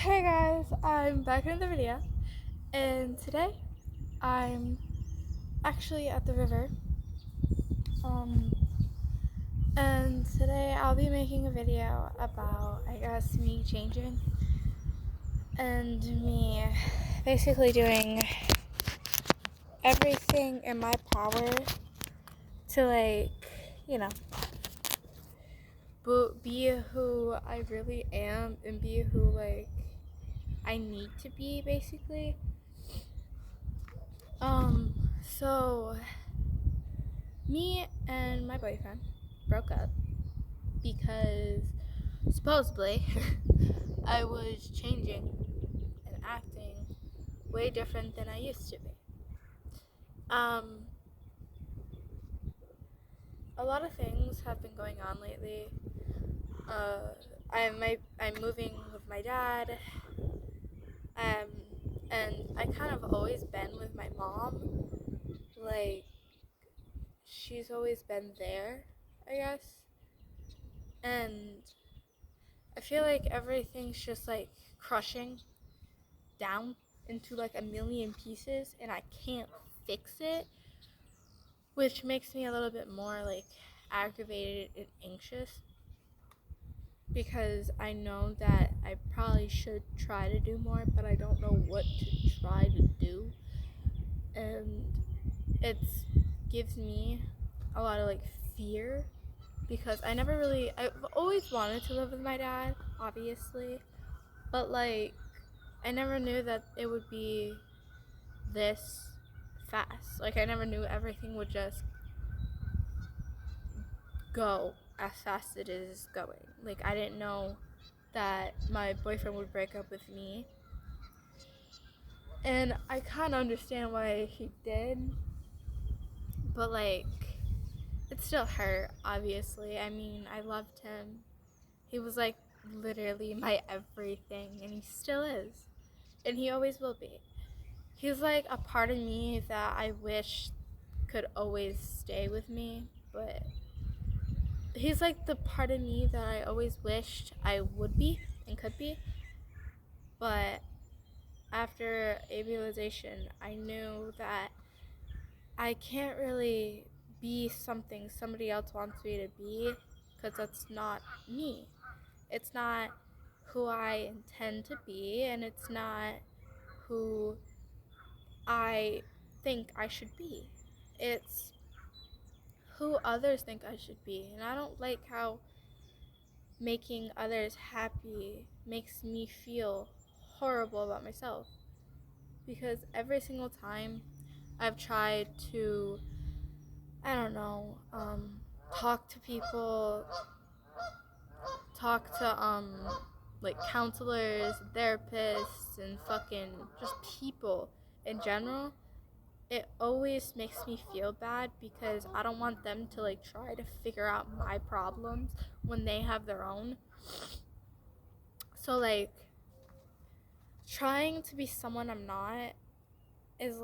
Hey guys, I'm back in the video, and today I'm actually at the river. Um, and today I'll be making a video about, I guess, me changing and me basically doing everything in my power to, you know, be who I really am and be who, I need to be, basically. So me and my boyfriend broke up because supposedly I was changing and acting way different than I used to be. Um, a lot of things have been going on lately. Uh, I'm moving with my dad. Um, and I kind of always been with my mom. Like, she's always been there, I guess. And I feel like everything's just crushing down into a million pieces and I can't fix it, which makes me a little bit more aggravated and anxious because I know that I probably should try to do more, but I don't know what to try to do. And it gives me a lot of fear because I've always wanted to live with my dad, obviously, but I never knew that it would be this fast. I never knew everything would just go as fast as it is going. I didn't know that my boyfriend would break up with me. And I kind of understand why he did, but it still hurt, obviously. I mean, I loved him. He was literally my everything, and he still is. And he always will be. He's a part of me that I wish could always stay with me, but he's the part of me that I always wished I would be and could be. But after a realization, I knew that I can't really be something somebody else wants me to be because that's not me. It's not who I intend to be, and it's not who I think I should be. It's who others think I should be. And I don't like how making others happy makes me feel horrible about myself. Because every single time I've tried to, I don't know, talk to people, talk to, counselors, therapists, and fucking just people in general, it always makes me feel bad because I don't want them to try to figure out my problems when they have their own. So trying to be someone I'm not is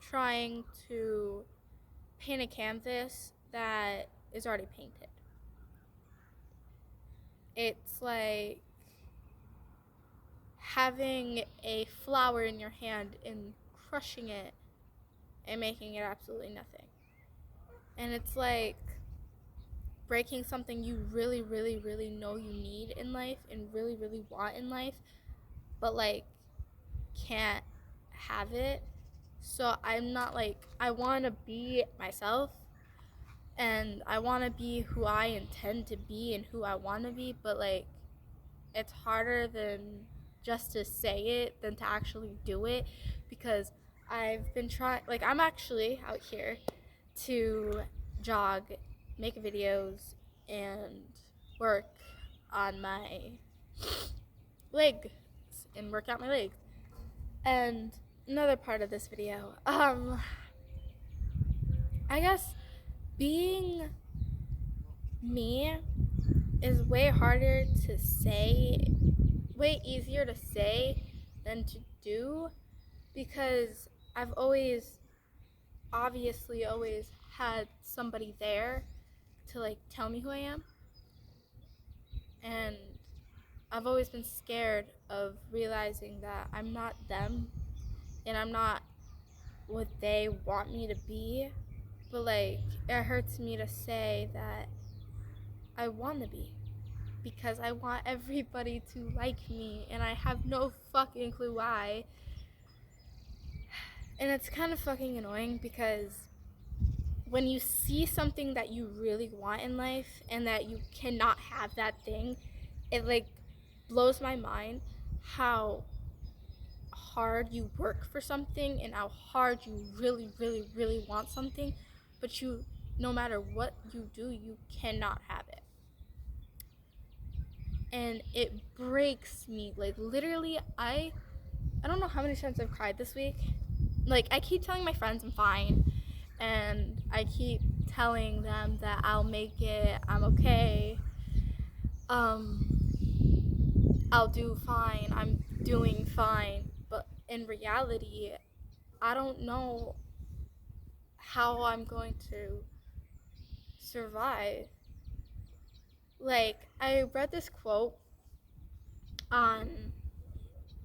trying to paint a canvas that is already painted. It's like having a flower in your hand and crushing it and making it absolutely nothing. And it's like breaking something you really, really, really know you need in life and really, really want in life, but can't have it. So I'm not I want to be myself and I want to be who I intend to be and who I want to be, but it's harder than just to say it than to actually do it because I've been trying, I'm actually out here to jog, make videos, and work on my legs and work out my legs. And another part of this video, I guess being me is way harder to say, way easier to say than to do because I've always, obviously, always had somebody there to tell me who I am. And I've always been scared of realizing that I'm not them and I'm not what they want me to be. But like, it hurts me to say that I want to be, because I want everybody to like me and I have no fucking clue why. And it's kind of fucking annoying because when you see something that you really want in life and that you cannot have that thing, it like blows my mind how hard you work for something and how hard you really, really, really want something, but you, no matter what you do, you cannot have it. And it breaks me. Like, literally, I don't know how many times I've cried this week. Like, I keep telling my friends I'm fine, and I keep telling them that I'll make it, I'm okay, I'll do fine, I'm doing fine. But in reality, I don't know how I'm going to survive. Like, I read this quote on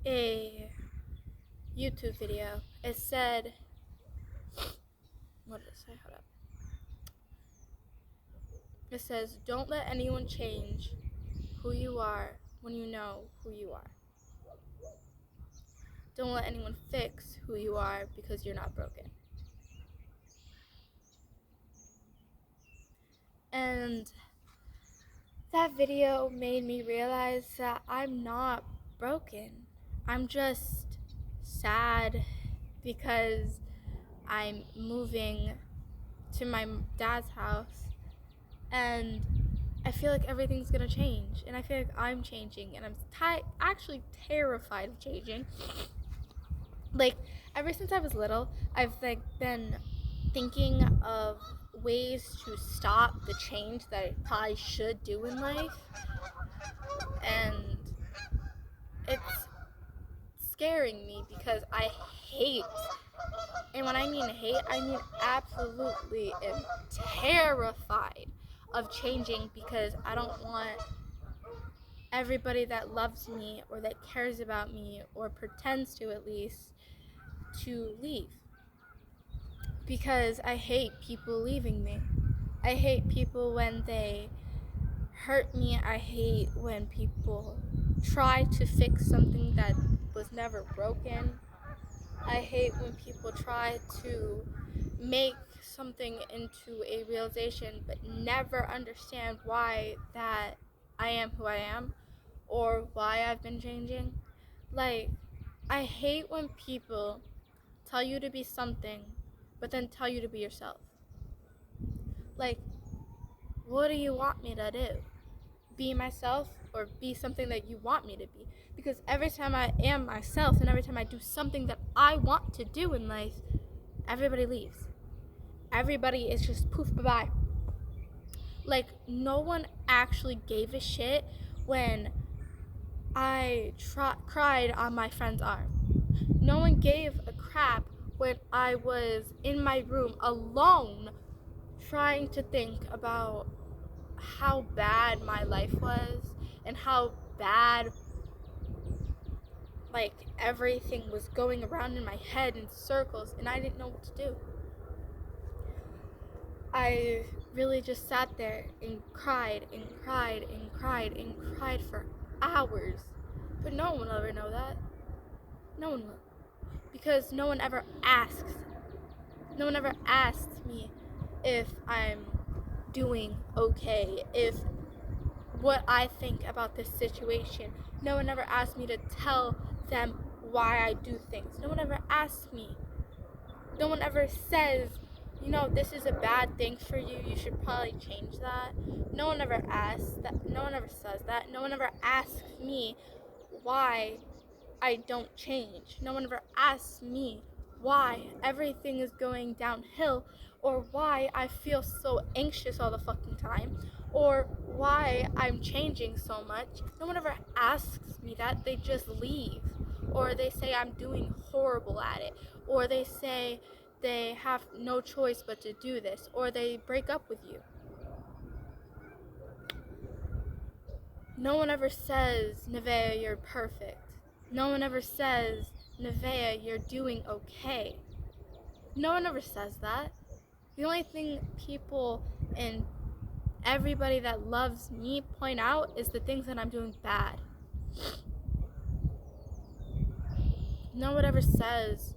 a YouTube video. It said, what did it say? Hold up. It says, don't let anyone change who you are when you know who you are. Don't let anyone fix who you are because you're not broken. And that video made me realize that I'm not broken. I'm just sad because I'm moving to my dad's house and I feel like everything's gonna change, and I feel like I'm changing, and I'm actually terrified of changing. Like, ever since I was little, I've like been thinking of ways to stop the change that I probably should do in life, and it's scaring me because I hate, and when I mean hate, I mean absolutely am terrified of changing because I don't want everybody that loves me or that cares about me or pretends to, at least, to leave. Because I hate people leaving me. I hate people when they hurt me. I hate when people try to fix something that was never broken. I hate when people try to make something into a realization but never understand why that I am who I am or why I've been changing. Like, I hate when people tell you to be something but then tell you to be yourself. Like, what do you want me to do? Be myself or be something that you want me to be? Because every time I am myself and every time I do something that I want to do in life, everybody leaves. Everybody is just poof, bye-bye. Like, no one actually gave a shit when I cried on my friend's arm. No one gave a crap when I was in my room alone trying to think about how bad my life was and how bad, like, everything was going around in my head in circles and I didn't know what to do. I really just sat there and cried and cried and cried and cried for hours. But no one will ever know that. No one will. Because no one ever asks. No one ever asks me if I'm doing okay, if what I think about this situation. No one ever asks me to tell them why I do things. No one ever asks me. No one ever says, this is a bad thing for you. You should probably change that. No one ever asks that. No one ever says that. No one ever asks me why I don't change. No one ever asks me why everything is going downhill, or why I feel so anxious all the fucking time, or why I'm changing so much. No one ever asks me that. They just leave, or they say I'm doing horrible at it, or they say they have no choice but to do this, or they break up with you. No one ever says, Nevaeh, you're perfect. No one ever says, Nevaeh, you're doing okay. No one ever says that. The only thing people and everybody that loves me point out is the things that I'm doing bad. No one ever says,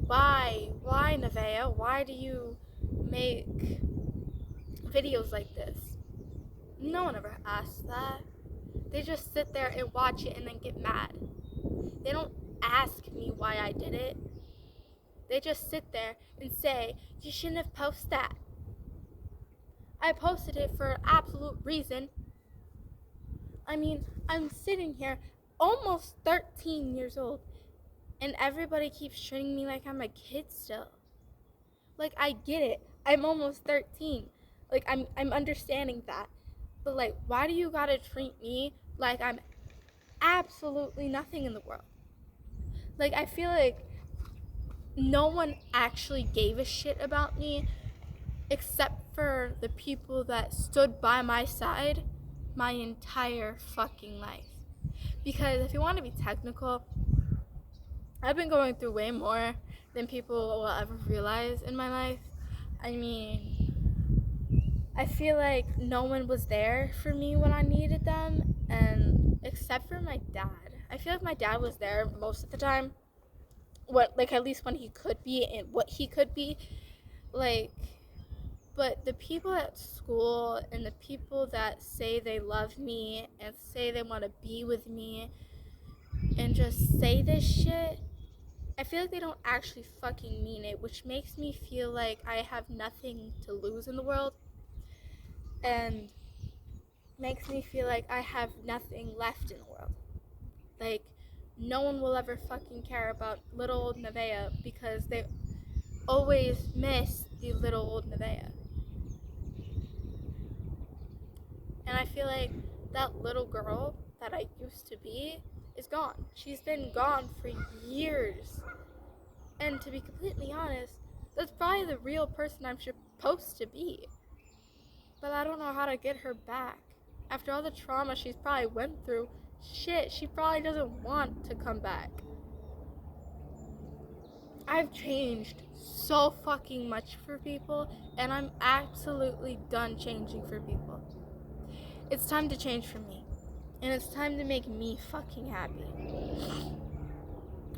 why Nevaeh? Why do you make videos like this? No one ever asks that. They just sit there and watch it and then get mad. They don't ask me why I did it. They just sit there and say, you shouldn't have posted that. I posted it for an absolute reason. I mean, I'm sitting here almost 13 years old and everybody keeps treating me like I'm a kid still. Like, I get it. I'm almost 13. Like, I'm understanding that. But, like, why do you gotta treat me like I'm absolutely nothing in the world? Like, I feel like no one actually gave a shit about me except for the people that stood by my side my entire fucking life. Because if you want to be technical, I've been going through way more than people will ever realize in my life. I mean, I feel like no one was there for me when I needed them, and except for my dad. I feel like my dad was there most of the time. At least when he could be and what he could be. Like, but the people at school and the people that say they love me and say they want to be with me and just say this shit, I feel like they don't actually fucking mean it, which makes me feel like I have nothing to lose in the world and makes me feel like I have nothing left in the world. Like, no one will ever fucking care about little old Nevaeh because they always miss the little old Nevaeh. And I feel like that little girl that I used to be is gone. She's been gone for years. And to be completely honest, that's probably the real person I'm supposed to be. But I don't know how to get her back. After all the trauma she's probably went through, shit, she probably doesn't want to come back. I've changed so fucking much for people, and I'm absolutely done changing for people. It's time to change for me. And it's time to make me fucking happy.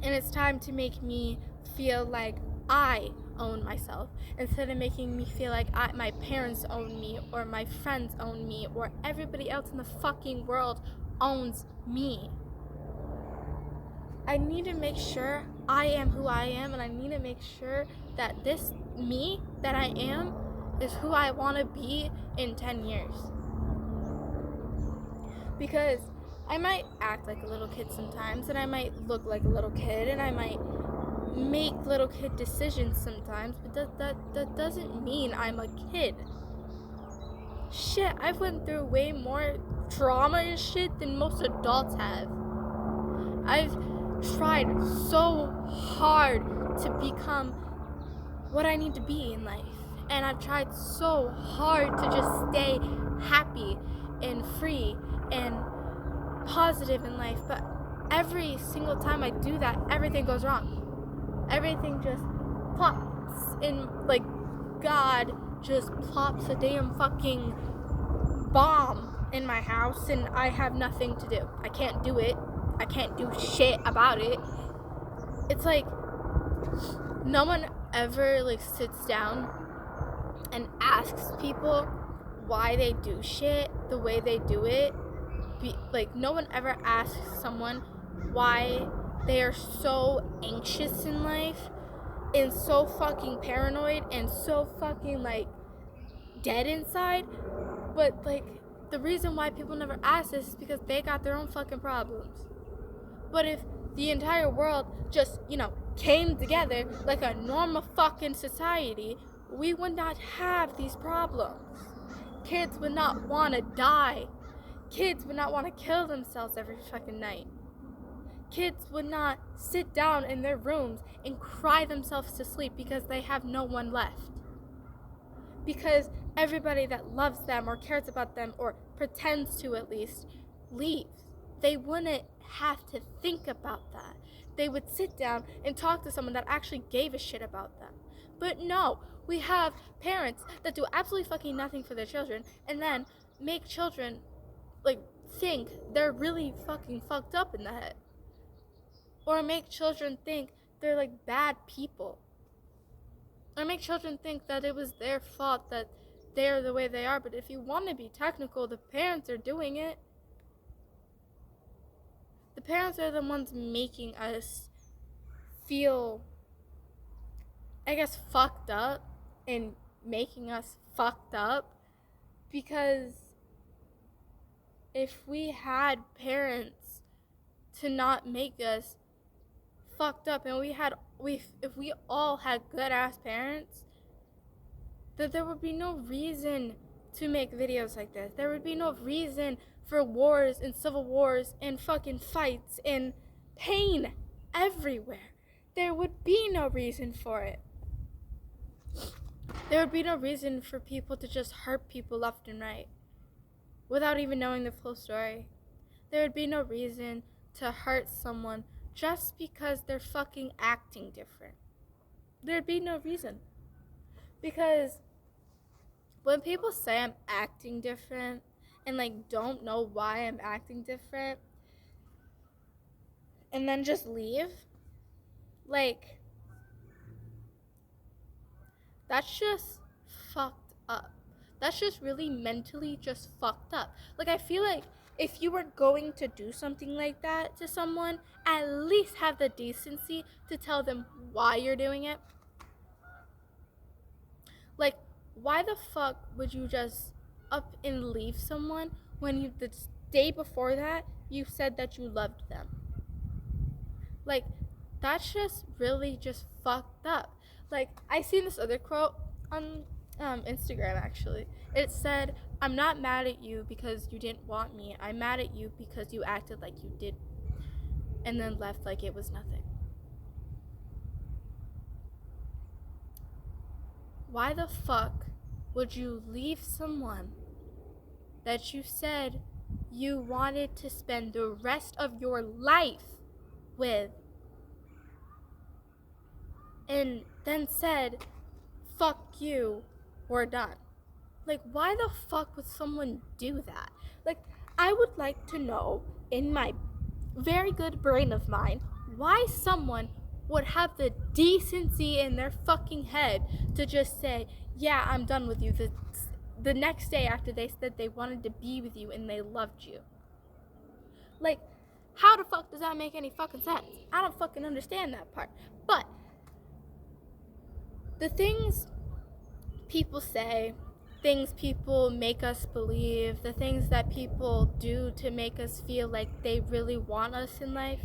And it's time to make me feel like I own myself instead of making me feel like my parents own me or my friends own me or everybody else in the fucking world owns me. I need to make sure I am who I am, and I need to make sure that this me that I am is who I want to be in 10 years. Because I might act like a little kid sometimes, and I might look like a little kid, and I might make little kid decisions sometimes, but that doesn't mean I'm a kid. Shit, I've went through way more trauma and shit than most adults have. I've tried so hard to become what I need to be in life, and I've tried so hard to just stay happy and free and positive in life, but every single time I do that, everything goes wrong. Everything just plops in, like God just plops a damn fucking bomb in my house, and I have nothing to do. I can't do it. I can't do shit about it. It's like no one ever like sits down and asks people why they do shit the way they do it. Like, no one ever asks someone why they are so anxious in life and so fucking paranoid and so fucking like dead inside. But like, the reason why people never ask this is because they got their own fucking problems. But if the entire world just, came together like a normal fucking society, we would not have these problems. Kids would not want to die. Kids would not want to kill themselves every fucking night. Kids would not sit down in their rooms and cry themselves to sleep because they have no one left. Because everybody that loves them or cares about them or pretends to at least leave. They wouldn't have to think about that. They would sit down and talk to someone that actually gave a shit about them. But no, we have parents that do absolutely fucking nothing for their children and then make children like think they're really fucking fucked up in the head. Or make children think they're like bad people. Or make children think that it was their fault that they're the way they are. But if you want to be technical, the parents are doing it. The parents are the ones making us feel, I guess, fucked up and making us fucked up. Because if we had parents to not make us fucked up and if we all had good ass parents, that there would be no reason to make videos like this. There would be no reason for wars and civil wars and fucking fights and pain everywhere. There would be no reason for it. There would be no reason for people to just hurt people left and right without even knowing the full story. There would be no reason to hurt someone just because they're fucking acting different. There'd be no reason. Because when people say I'm acting different and like don't know why I'm acting different and then just leave, like, that's just fucked up. That's just really mentally just fucked up. Like, I feel like if you were going to do something like that to someone, at least have the decency to tell them why you're doing it. Like, why the fuck would you just up and leave someone when you the day before that you said that you loved them? Like, that's just really just fucked up. Like, I seen this other quote on Instagram actually. It said, "I'm not mad at you because you didn't want me. I'm mad at you because you acted like you did and then left like it was nothing." Why the fuck would you leave someone that you said you wanted to spend the rest of your life with and then said, "Fuck you, we're done"? Like, why the fuck would someone do that? Like, I would like to know, in my very good brain of mine, why someone would have the decency in their fucking head to just say, "Yeah, I'm done with you," the next day after they said they wanted to be with you and they loved you. Like, how the fuck does that make any fucking sense? I don't fucking understand that part. But the things people say, things people make us believe, the things that people do to make us feel like they really want us in life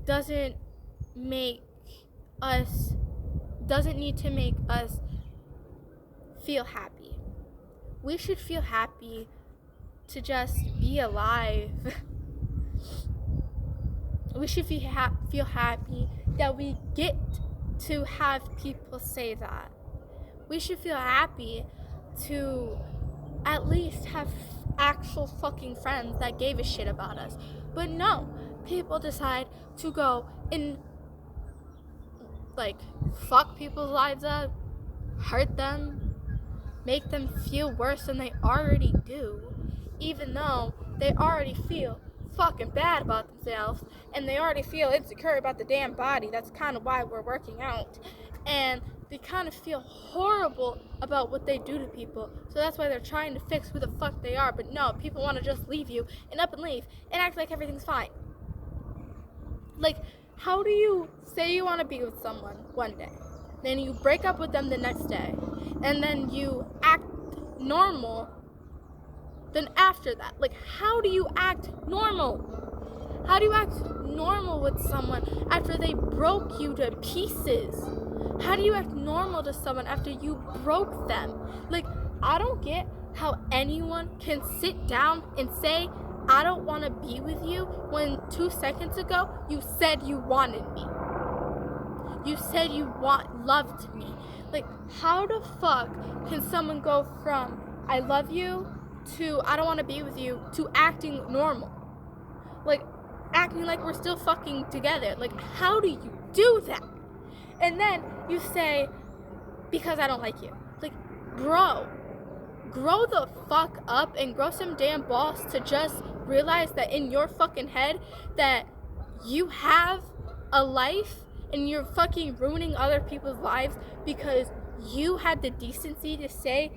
doesn't need to make us feel happy. We should feel happy to just be alive. We should feel happy that we get to have people say that. We should feel happy to at least have actual fucking friends that gave a shit about us. But no, people decide to go and like fuck people's lives up, hurt them, make them feel worse than they already do, even though they already feel fucking bad about themselves and they already feel insecure about the damn body. That's kind of why we're working out. And they kind of feel horrible about what they do to people. So that's why they're trying to fix who the fuck they are. But no, people want to just leave you and up and leave and act like everything's fine. Like, how do you say you want to be with someone one day, then you break up with them the next day, and then you act normal then after that? Like, how do you act normal? How do you act normal with someone after they broke you to pieces? How do you act normal to someone after you broke them? Like, I don't get how anyone can sit down and say, "I don't want to be with you," when 2 seconds ago you said you wanted me. You said you loved me. Like, how the fuck can someone go from "I love you" to I don't want to be with you to acting normal. Like, acting like we're still fucking together. Like, how do you do that? And then you say, because I don't like you. Like, bro, grow the fuck up and grow some damn balls to just realize that in your fucking head that you have a life and you're fucking ruining other people's lives because you had the decency to say,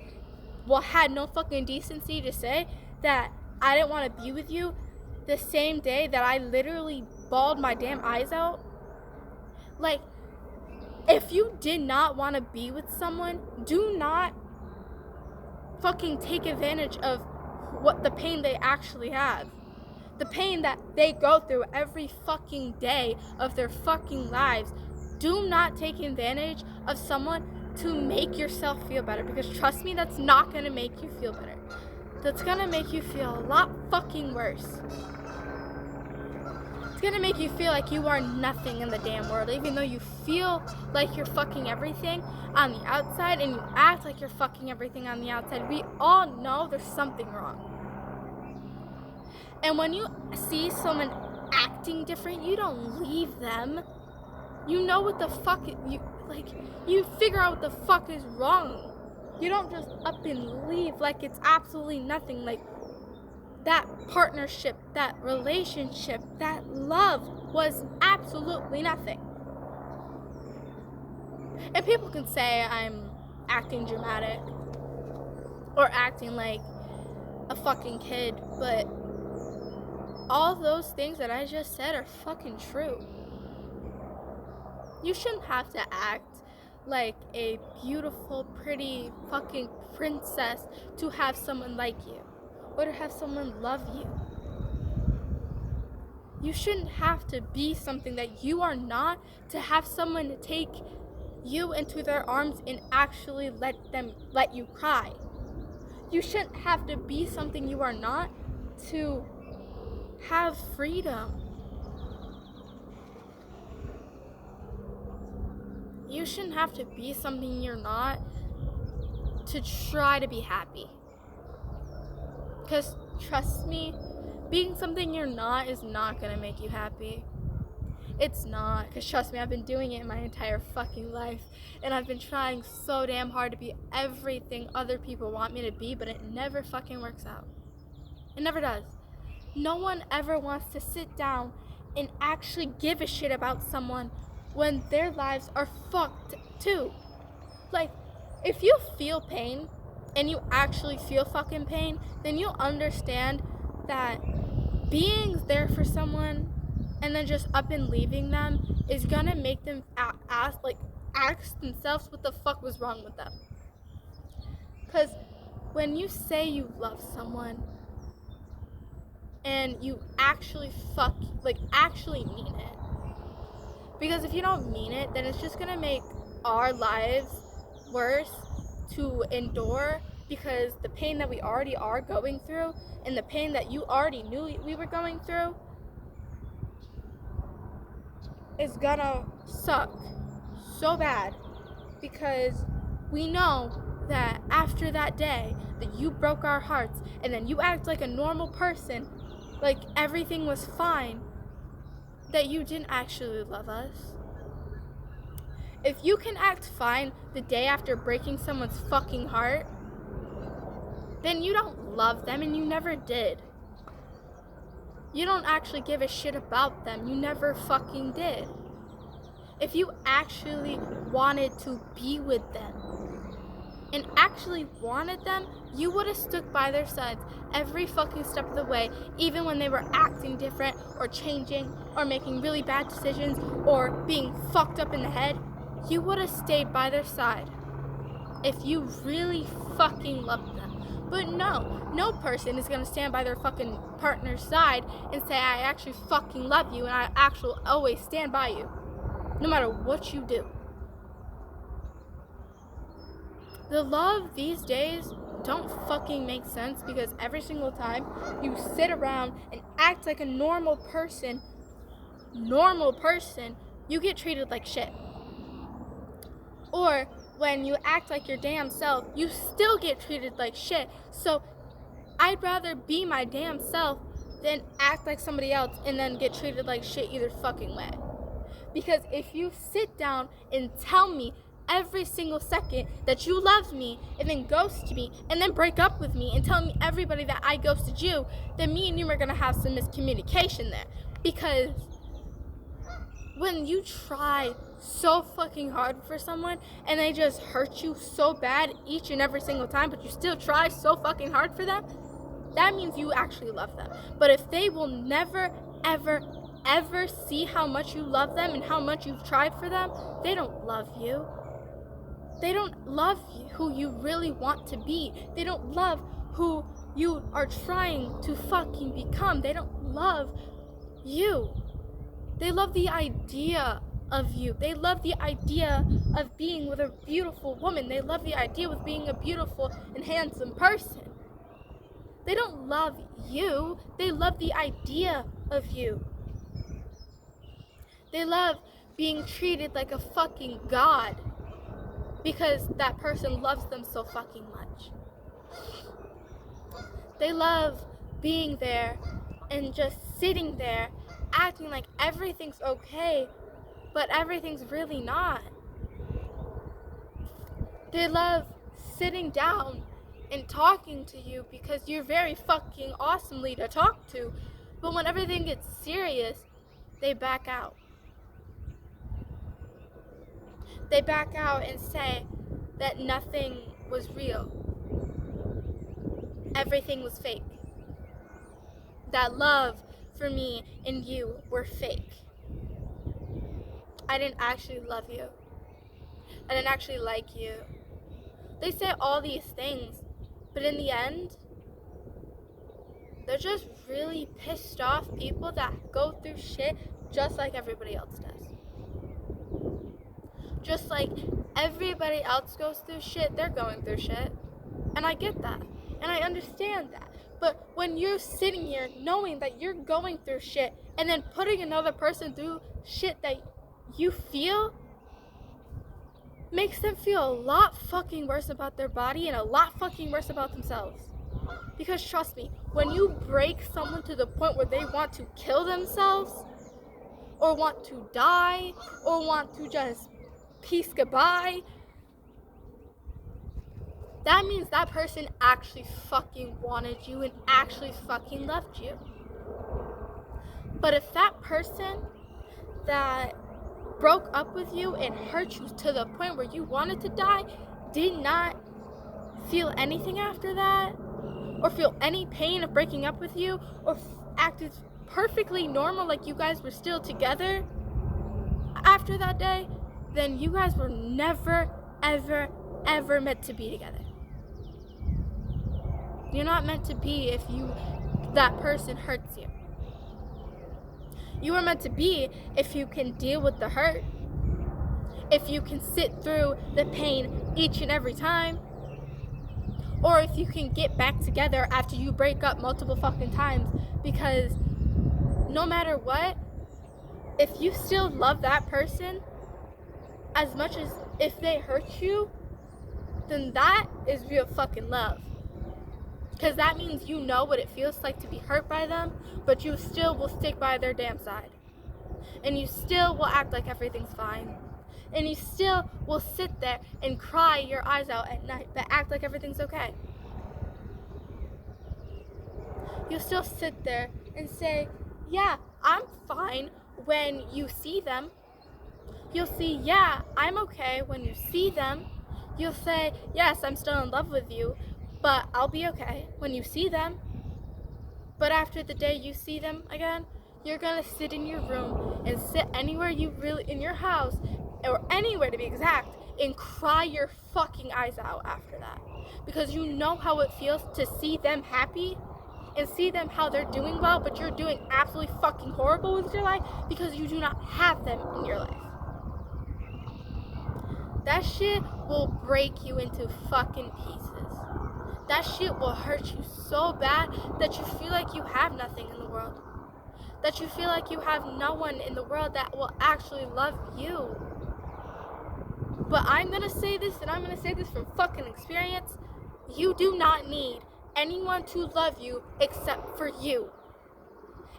well, had no fucking decency to say that I didn't want to be with you the same day that I literally bawled my damn eyes out. Like, if you did not want to be with someone, do not fucking take advantage of what the pain they actually have. The pain that they go through every fucking day of their fucking lives. Do not take advantage of someone to make yourself feel better, because trust me, that's not gonna make you feel better. That's gonna make you feel a lot fucking worse. It's gonna make you feel like you are nothing in the damn world, even though you feel like you're fucking everything on the outside and you act like you're fucking everything on the outside. We all know there's something wrong. And when you see someone acting different, you don't leave them. You know what the fuck, you figure out what the fuck is wrong. You don't just up and leave like it's absolutely nothing. Like, that partnership, that relationship, that love was absolutely nothing. And people can say I'm acting dramatic or acting like a fucking kid, but all those things that I just said are fucking true. You shouldn't have to act like a beautiful, pretty fucking princess to have someone like you or to have someone love you. You shouldn't have to be something that you are not to have someone take you into their arms and actually let you cry. You shouldn't have to be something you are not to have freedom. You shouldn't have to be something you're not to try to be happy. Because trust me, being something you're not is not going to make you happy. It's not. Because trust me, I've been doing it my entire fucking life. And I've been trying so damn hard to be everything other people want me to be, but it never fucking works out. It never does. No one ever wants to sit down and actually give a shit about someone when their lives are fucked too. Like, if you feel pain and you actually feel fucking pain, then you'll understand that being there for someone and then just up and leaving them is gonna make them ask themselves what the fuck was wrong with them. Because when you say you love someone and you actually actually mean it, because if you don't mean it, then it's just gonna make our lives worse to endure, because the pain that we already are going through and the pain that you already knew we were going through is gonna suck so bad, because we know that after that day that you broke our hearts and then you act like a normal person, like everything was fine, that you didn't actually love us. If you can act fine the day after breaking someone's fucking heart, then you don't love them and you never did. You don't actually give a shit about them. You never fucking did. If you actually wanted to be with them and actually wanted them, you would have stuck by their sides every fucking step of the way, even when they were acting different or changing or making really bad decisions or being fucked up in the head. You would have stayed by their side if you really fucking loved them. But no person is gonna stand by their fucking partner's side and say, I actually fucking love you and I actually always stand by you, no matter what you do. The love these days don't fucking make sense, because every single time you sit around and act like a normal person, you get treated like shit. Or when you act like your damn self, you still get treated like shit. So I'd rather be my damn self than act like somebody else and then get treated like shit either fucking way. Because if you sit down and tell me every single second that you love me and then ghost me and then break up with me and tell me everybody that I ghosted you, then me and you are going to have some miscommunication there. Because when you try so fucking hard for someone and they just hurt you so bad each and every single time, but you still try so fucking hard for them, that means you actually love them. But if they will never, ever, ever see how much you love them and how much you've tried for them, they don't love you. They don't love you, who you really want to be. They don't love who you are trying to fucking become. They don't love you. They love the idea of you. They love the idea of being with a beautiful woman. They love the idea of being a beautiful and handsome person. They don't love you. They love the idea of you. They love being treated like a fucking god because that person loves them so fucking much. They love being there and just sitting there acting like everything's okay, but everything's really not. They love sitting down and talking to you because you're very fucking awesomely to talk to, but when everything gets serious, they back out. They back out and say that nothing was real. Everything was fake. That love for me and you were fake. I didn't actually love you. I didn't actually like you. They say all these things, but in the end, they're just really pissed off people that go through shit just like everybody else does. Just like everybody else goes through shit, they're going through shit. And I get that. And I understand that. But when you're sitting here knowing that you're going through shit and then putting another person through shit that you feel makes them feel a lot fucking worse about their body and a lot fucking worse about themselves. Because trust me, when you break someone to the point where they want to kill themselves or want to die or want to just peace goodbye, that means that person actually fucking wanted you and actually fucking loved you. But if that person that broke up with you and hurt you to the point where you wanted to die did not feel anything after that, or feel any pain of breaking up with you, or acted perfectly normal like you guys were still together after that day, then you guys were never, ever, ever meant to be together. You're not meant to be if that person hurts you. You are meant to be if you can deal with the hurt, if you can sit through the pain each and every time, or if you can get back together after you break up multiple fucking times. Because no matter what, if you still love that person as much as if they hurt you, then that is real fucking love. Because that means you know what it feels like to be hurt by them, but you still will stick by their damn side. And you still will act like everything's fine. And you still will sit there and cry your eyes out at night, but act like everything's okay. You'll still sit there and say, yeah, I'm fine when you see them. You'll see, yeah, I'm okay when you see them. You'll say, yes, I'm still in love with you, but I'll be okay when you see them. But after the day you see them again, you're gonna sit in your room and sit anywhere you really, in your house, or anywhere to be exact, and cry your fucking eyes out after that. Because you know how it feels to see them happy and see them how they're doing well, but you're doing absolutely fucking horrible with your life because you do not have them in your life. That shit will break you into fucking pieces. That shit will hurt you so bad that you feel like you have nothing in the world. That you feel like you have no one in the world that will actually love you. But I'm gonna say this, and I'm gonna say this from fucking experience. You do not need anyone to love you except for you.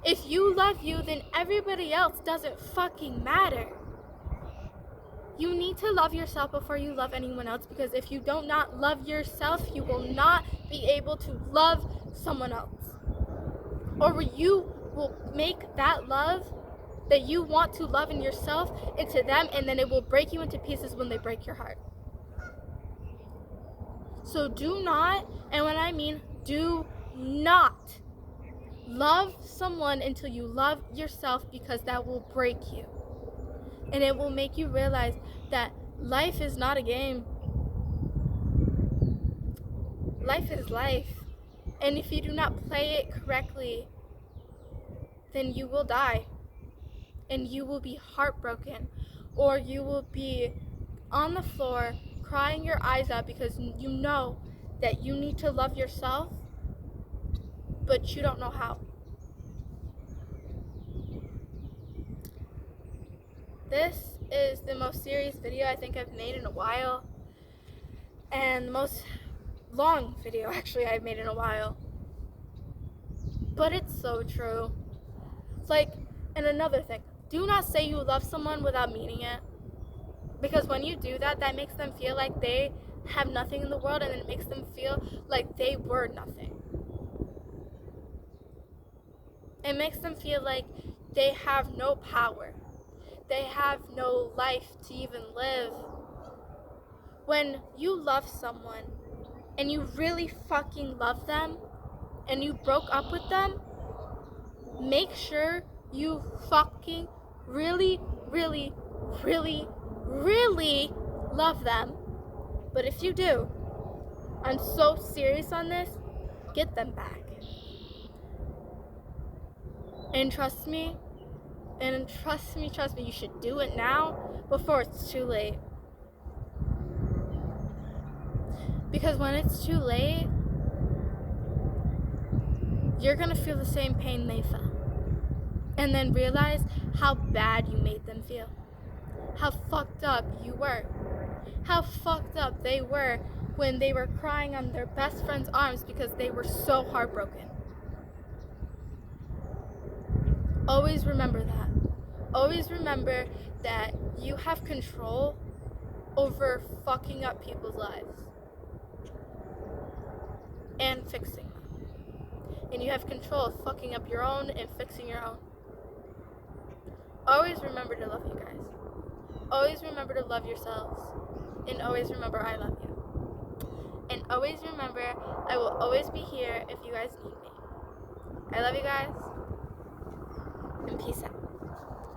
If you love you, then everybody else doesn't fucking matter. You need to love yourself before you love anyone else, because if you do not love yourself, you will not be able to love someone else. Or you will make that love that you want to love in yourself into them, and then it will break you into pieces when they break your heart. So do not, and when I mean do not, love someone until you love yourself, because that will break you. And it will make you realize that life is not a game. Life is life. And if you do not play it correctly, then you will die. And you will be heartbroken. Or you will be on the floor crying your eyes out because you know that you need to love yourself, but you don't know how. This is the most serious video I think I've made in a while. And the most long video actually I've made in a while. But it's so true. It's like, and another thing, do not say you love someone without meaning it. Because when you do that, that makes them feel like they have nothing in the world, and it makes them feel like they were nothing. It makes them feel like they have no power. They have no life to even live. When you love someone and you really fucking love them and you broke up with them, make sure you fucking really, really, really, really love them. But if you do, I'm so serious on this, get them back. And trust me, you should do it now before it's too late. Because when it's too late, you're gonna feel the same pain they felt. And then realize how bad you made them feel. How fucked up you were. How fucked up they were when they were crying on their best friend's arms because they were so heartbroken. Always remember that. Always remember that you have control over fucking up people's lives and fixing them. And you have control of fucking up your own and fixing your own. Always remember to love you guys. Always remember to love yourselves. And always remember I love you. And always remember I will always be here if you guys need me. I love you guys. And peace out.